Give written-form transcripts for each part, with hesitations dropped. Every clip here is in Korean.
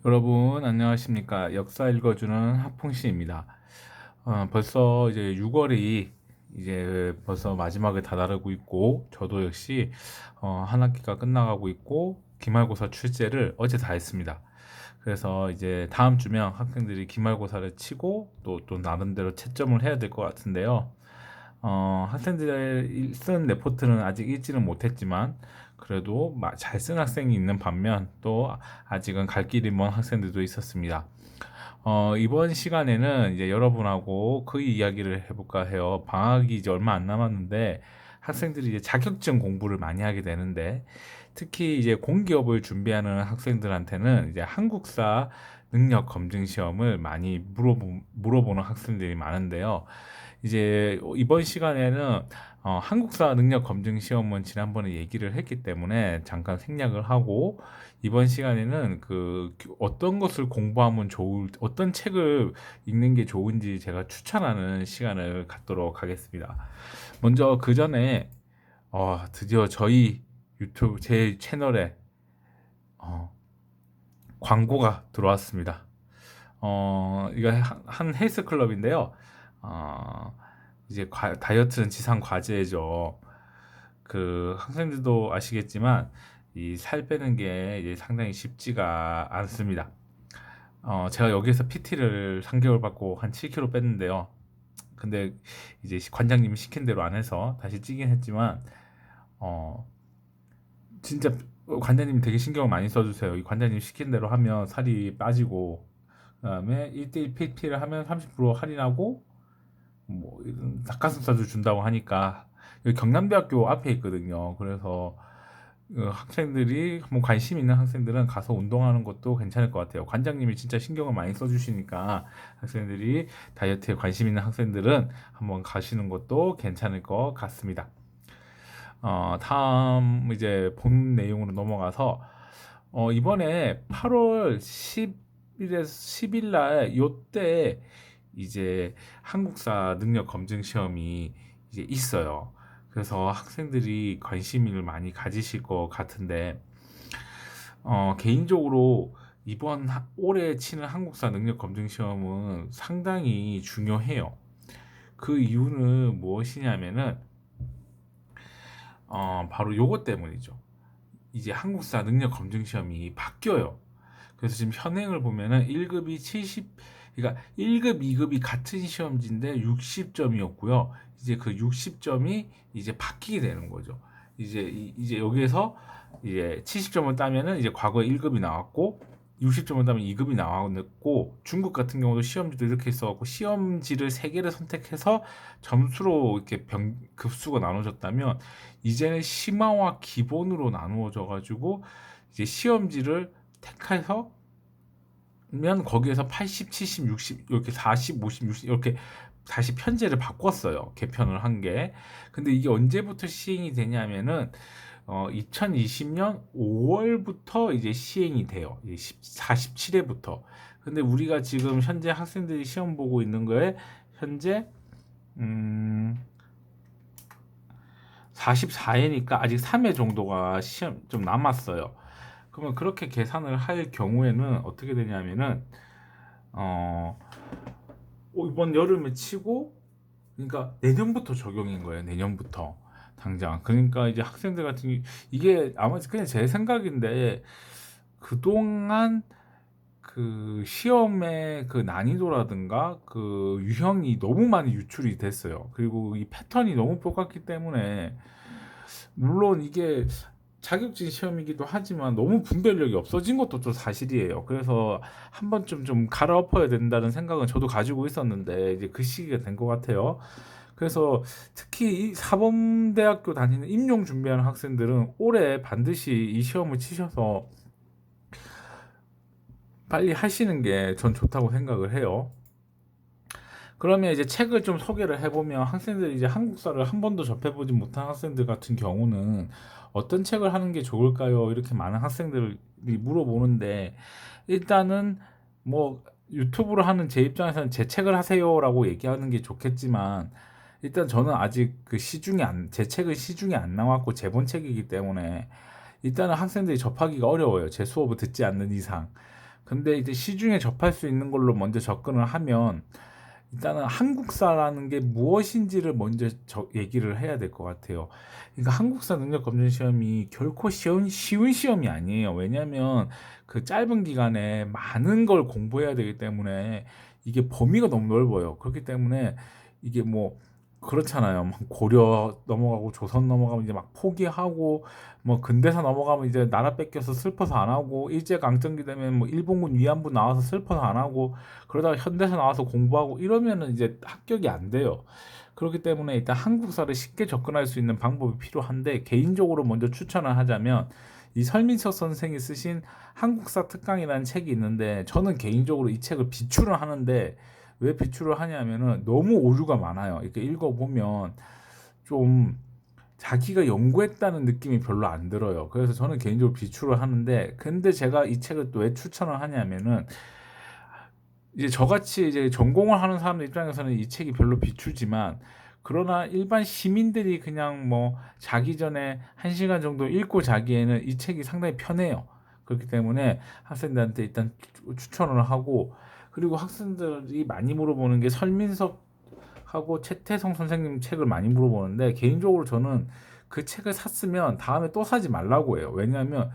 여러분 안녕하십니까? 역사 읽어주는 학풍씨입니다. 벌써 이제 6월이 이제 벌써 마지막에 다다르고 있고 저도 역시 한 학기가 끝나가고 있고 기말고사 출제를 어제 다 했습니다. 그래서 이제 다음 주면 학생들이 기말고사를 치고 또 나름대로 채점을 해야 될 것 같은데요. 학생들의 쓴 레포트는 아직 읽지는 못했지만 그래도 잘 쓴 학생이 있는 반면 또 아직은 갈 길이 먼 학생들도 있었습니다. 이번 시간에는 이제 여러분하고 그 이야기를 해볼까 해요. 방학이 이제 얼마 안 남았는데 학생들이 이제 자격증 공부를 많이 하게 되는데 특히 이제 공기업을 준비하는 학생들한테는 이제 한국사 능력 검증 시험을 많이 물어보는 학생들이 많은데요. 이제 이번 시간에는 한국사 능력 검증 시험은 지난번에 얘기를 했기 때문에 잠깐 생략을 하고 이번 시간에는 어떤 것을 공부하면 어떤 책을 읽는 게 좋은지 제가 추천하는 시간을 갖도록 하겠습니다. 먼저 그 전에 드디어 저희 유튜브 제 채널에 어, 광고가 들어왔습니다. 이거 한 헬스 클럽인데요. 어, 이제 다이어트는 지상 과제죠. 그 학생들도 아시겠지만 이 살 빼는 게 이제 상당히 쉽지가 않습니다. 제가 여기에서 PT를 3개월 받고 한 7kg 뺐는데요. 근데 이제 관장님이 시킨 대로 안 해서 다시 찌긴 했지만 어, 진짜 관장님이 되게 신경을 많이 써주세요. 이 관장님 시킨 대로 하면 살이 빠지고 그다음에 1대1 PT를 하면 30% 할인하고 뭐 이런 닭가슴살도 준다고 하니까 여기 경남대학교 앞에 있거든요. 그래서 학생들이 뭐 관심 있는 학생들은 가서 운동하는 것도 괜찮을 것 같아요. 관장님이 진짜 신경을 많이 써주시니까 학생들이 다이어트에 관심 있는 학생들은 한번 가시는 것도 괜찮을 것 같습니다. 다음 이제 본 내용으로 넘어가서 이번에 8월 10일에서 10일 날 요때 이제 한국사 능력 검증 시험이 이제 있어요. 그래서 학생들이 관심을 많이 가지실 것 같은데 개인적으로 이번 올해 치는 한국사 능력 검증 시험은 상당히 중요해요. 그 이유는 무엇이냐면은 바로 요것 때문이죠. 이제 한국사 능력 검증 시험이 바뀌어요. 그래서 지금 현행을 보면은 1급이 70, 그러니까 1급, 2급이 같은 시험지인데 60점이었고요. 이제 그 60점이 이제 바뀌게 되는 거죠. 이제 여기에서 이제 70점을 따면은 이제 과거에 1급이 나왔고 60점을 따면 2급이 나왔고 중국 같은 경우도 시험지도 이렇게 있어갖고 시험지를 3개를 선택해서 점수로 이렇게 급수가 나눠졌다면 이제는 심화와 기본으로 나누어져 가지고 이제 시험지를 택해서 면 거기에서 80, 70, 60 이렇게 40, 50, 60 이렇게 다시 편제를 바꿨어요. 개편을 한 게. 근데 이게 언제부터 시행이 되냐면은 2020년 5월부터 이제 시행이 돼요. 47회부터. 근데 우리가 지금 현재 학생들이 시험 보고 있는 거에 현재 44회니까 아직 3회 정도가 시험 좀 남았어요. 그러면 그렇게 계산을 할 경우에는 어떻게 되냐면은 어, 이번 여름에 치고 그러니까 내년부터 적용인 거예요. 내년부터 당장. 그러니까 이제 학생들 같은 이게 아마 그냥 제 생각인데 그동안 그 시험의 그 난이도라든가 그 유형이 너무 많이 유출이 됐어요. 그리고 이 패턴이 너무 똑같기 때문에 물론 이게 자격증 시험이기도 하지만 너무 분별력이 없어진 것도 또 사실이에요. 그래서 한 번쯤 좀 갈아엎어야 된다는 생각은 저도 가지고 있었는데 이제 그 시기가 된 것 같아요. 그래서 특히 이 사범대학교 다니는 임용 준비하는 학생들은 올해 반드시 이 시험을 치셔서 빨리 하시는 게 전 좋다고 생각을 해요. 그러면 이제 책을 좀 소개를 해보면 학생들이 이제 한국사를 한 번도 접해보지 못한 학생들 같은 경우는 어떤 책을 하는 게 좋을까요? 이렇게 많은 학생들이 물어보는데 일단은 뭐 유튜브로 하는 제 입장에서는 제 책을 하세요라고 얘기하는 게 좋겠지만 일단 저는 아직 제 책은 시중에 안 나왔고 제본 책이기 때문에 일단은 학생들이 접하기가 어려워요. 제 수업을 듣지 않는 이상. 근데 이제 시중에 접할 수 있는 걸로 먼저 접근을 하면 일단은 한국사라는 게 무엇인지를 먼저 얘기를 해야 될 것 같아요. 그러니까 한국사 능력 검증 시험이 결코 쉬운 시험이 아니에요. 왜냐하면 그 짧은 기간에 많은 걸 공부해야 되기 때문에 이게 범위가 너무 넓어요. 그렇기 때문에 이게 뭐 그렇잖아요. 막 고려 넘어가고 조선 넘어가면 이제 막 포기하고 뭐 근대사 넘어가면 이제 나라 뺏겨서 슬퍼서 안 하고 일제 강점기 되면 뭐 일본군 위안부 나와서 슬퍼서 안 하고 그러다가 현대사 나와서 공부하고 이러면은 이제 합격이 안 돼요. 그렇기 때문에 일단 한국사를 쉽게 접근할 수 있는 방법이 필요한데 개인적으로 먼저 추천을 하자면 이 설민석 선생이 쓰신 한국사 특강이라는 책이 있는데 저는 개인적으로 이 책을 비추를 하는데 왜 비추를 하냐면은 너무 오류가 많아요. 이렇게 읽어보면 좀 자기가 연구했다는 느낌이 별로 안 들어요. 그래서 저는 개인적으로 비추를 하는데 근데 제가 이 책을 또 왜 추천을 하냐면은 이제 저같이 이제 전공을 하는 사람들 입장에서는 이 책이 별로 비추지만 그러나 일반 시민들이 그냥 뭐 자기 전에 1시간 정도 읽고 자기에는 이 책이 상당히 편해요. 그렇기 때문에 학생들한테 일단 추천을 하고 그리고 학생들이 많이 물어보는 게 설민석하고 최태성 선생님 책을 많이 물어보는데 개인적으로 저는 그 책을 샀으면 다음에 또 사지 말라고 해요. 왜냐하면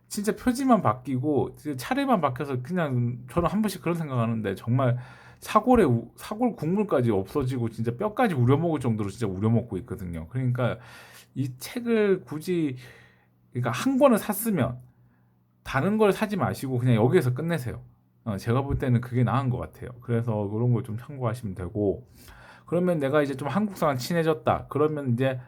진짜 표지만 바뀌고 차례만 바뀌어서 그냥 저는 한 번씩 그런 생각하는데 정말 사골 국물까지 없어지고 진짜 뼈까지 우려먹을 정도로 진짜 우려먹고 있거든요. 그러니까 이 책을 굳이 그러니까 한 권을 샀으면 다른 걸 사지 마시고 그냥 여기에서 끝내세요. 제가 볼 때는 그게 나은 것 같아요. 그래서 그런 걸 좀 참고하시면 되고 그러면 내가 이제 좀 한국사랑 친해졌다. 그러면 이제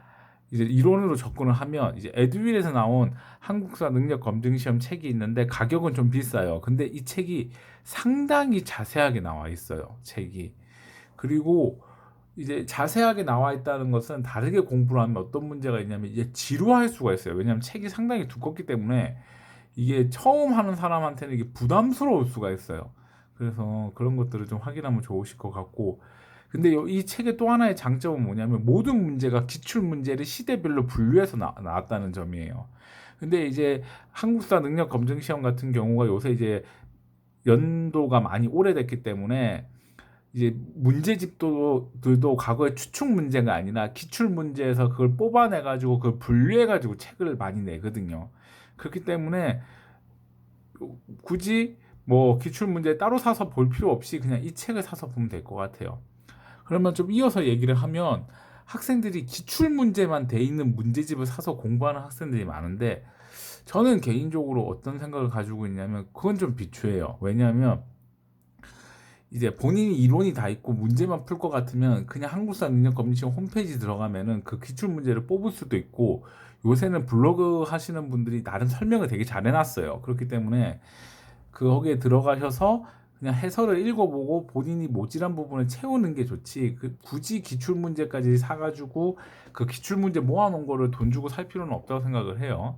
이론으로 접근을 하면 이제 에듀윌에서 나온 한국사 능력 검증 시험 책이 있는데 가격은 좀 비싸요. 근데 이 책이 상당히 자세하게 나와 있어요. 책이. 그리고 이제 자세하게 나와 있다는 것은 다르게 공부를 하면 어떤 문제가 있냐면 이제 지루할 수가 있어요. 왜냐하면 책이 상당히 두껍기 때문에 이게 처음 하는 사람한테는 이게 부담스러울 수가 있어요. 그래서 그런 것들을 좀 확인하면 좋으실 것 같고 근데 이 책의 또 하나의 장점은 뭐냐면 모든 문제가 기출 문제를 시대별로 분류해서 나왔다는 점이에요. 근데 이제 한국사 능력 검증 시험 같은 경우가 요새 이제 연도가 많이 오래됐기 때문에 이제 문제집들도 과거에 추측 문제가 아니라 기출 문제에서 그걸 뽑아내 가지고 그걸 분류해 가지고 책을 많이 내거든요. 그렇기 때문에 굳이 뭐 기출 문제 따로 사서 볼 필요 없이 그냥 이 책을 사서 보면 될 것 같아요. 그러면 좀 이어서 얘기를 하면 학생들이 기출 문제만 돼 있는 문제집을 사서 공부하는 학생들이 많은데 저는 개인적으로 어떤 생각을 가지고 있냐면 그건 좀 비추해요. 왜냐하면 이제 본인이 이론이 다 있고 문제만 풀 것 같으면 그냥 한국사 능력 검증 홈페이지 들어가면은 그 기출 문제를 뽑을 수도 있고 요새는 블로그 하시는 분들이 나름 설명을 되게 잘 해놨어요. 그렇기 때문에 거기에 들어가셔서 그냥 해설을 읽어보고 본인이 모질한 부분을 채우는 게 좋지. 굳이 기출 문제까지 사가지고 그 기출 문제 모아놓은 거를 돈 주고 살 필요는 없다고 생각을 해요.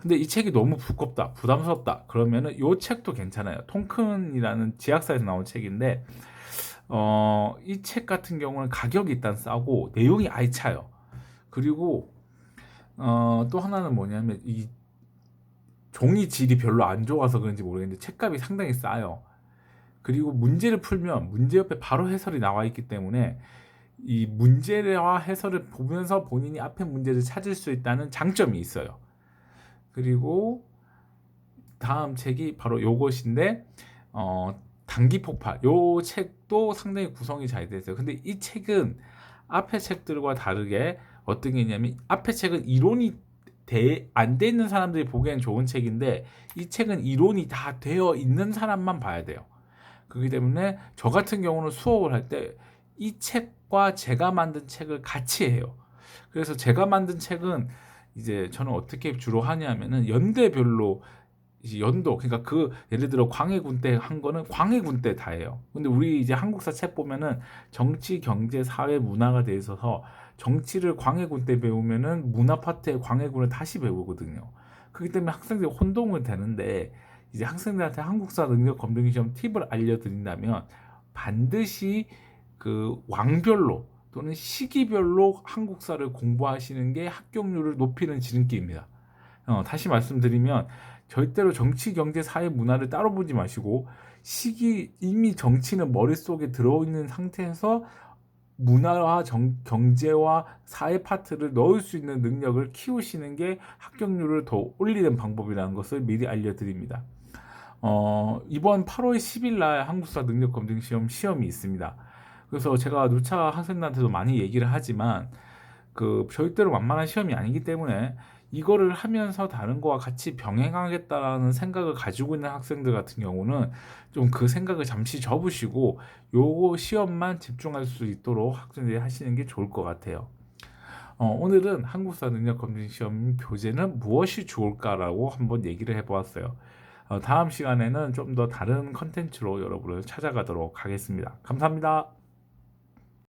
근데 이 책이 너무 두껍다, 부담스럽다. 그러면은 이 책도 괜찮아요. 통큰이라는 지학사에서 나온 책인데, 이 책 같은 경우는 가격이 일단 싸고 내용이 알차요. 그리고 또 하나는 뭐냐면 이 종이 질이 별로 안 좋아서 그런지 모르겠는데 책값이 상당히 싸요. 그리고 문제를 풀면 문제 옆에 바로 해설이 나와 있기 때문에 이 문제와 해설을 보면서 본인이 앞에 문제를 찾을 수 있다는 장점이 있어요. 그리고 다음 책이 바로 요것인데 단기 폭발 요 책도 상당히 구성이 잘 돼 있어요. 근데 이 책은 앞에 책들과 다르게 어떤 게 있냐면 앞에 책은 이론이 안 돼 있는 사람들이 보기엔 좋은 책인데 이 책은 이론이 다 되어 있는 사람만 봐야 돼요. 그렇기 때문에 저 같은 경우는 수업을 할 때 이 책과 제가 만든 책을 같이 해요. 그래서 제가 만든 책은 이제 저는 어떻게 주로 하냐면은 연대별로 이제 연도 그러니까 그 예를 들어 광해군 때 한 거는 광해군 때 다 해요. 근데 우리 이제 한국사 책 보면은 정치, 경제, 사회, 문화가 돼 있어서 정치를 광해군 때 배우면은 문화 파트에 광해군을 다시 배우거든요. 그렇기 때문에 학생들이 혼동을 되는데 이제 학생들한테 한국사 능력 검증 시험 팁을 알려드린다면 반드시 그 왕별로 또는 시기별로 한국사를 공부하시는 게 합격률을 높이는 지름길입니다. 다시 말씀드리면 절대로 정치, 경제, 사회, 문화를 따로 보지 마시고 이미 정치는 머릿속에 들어있는 상태에서 문화와 경제와 사회 파트를 넣을 수 있는 능력을 키우시는 게 합격률을 더 올리는 방법이라는 것을 미리 알려드립니다. 이번 8월 10일 날 한국사 능력 검증 시험이 있습니다. 그래서 제가 누차 학생들한테도 많이 얘기를 하지만 절대로 만만한 시험이 아니기 때문에 이거를 하면서 다른 거와 같이 병행하겠다라는 생각을 가지고 있는 학생들 같은 경우는 좀 그 생각을 잠시 접으시고 요거 시험만 집중할 수 있도록 학생들이 하시는 게 좋을 것 같아요. 오늘은 한국사 능력 검증 시험 교재는 무엇이 좋을까라고 한번 얘기를 해보았어요. 다음 시간에는 좀 더 다른 컨텐츠로 여러분을 찾아가도록 하겠습니다. 감사합니다.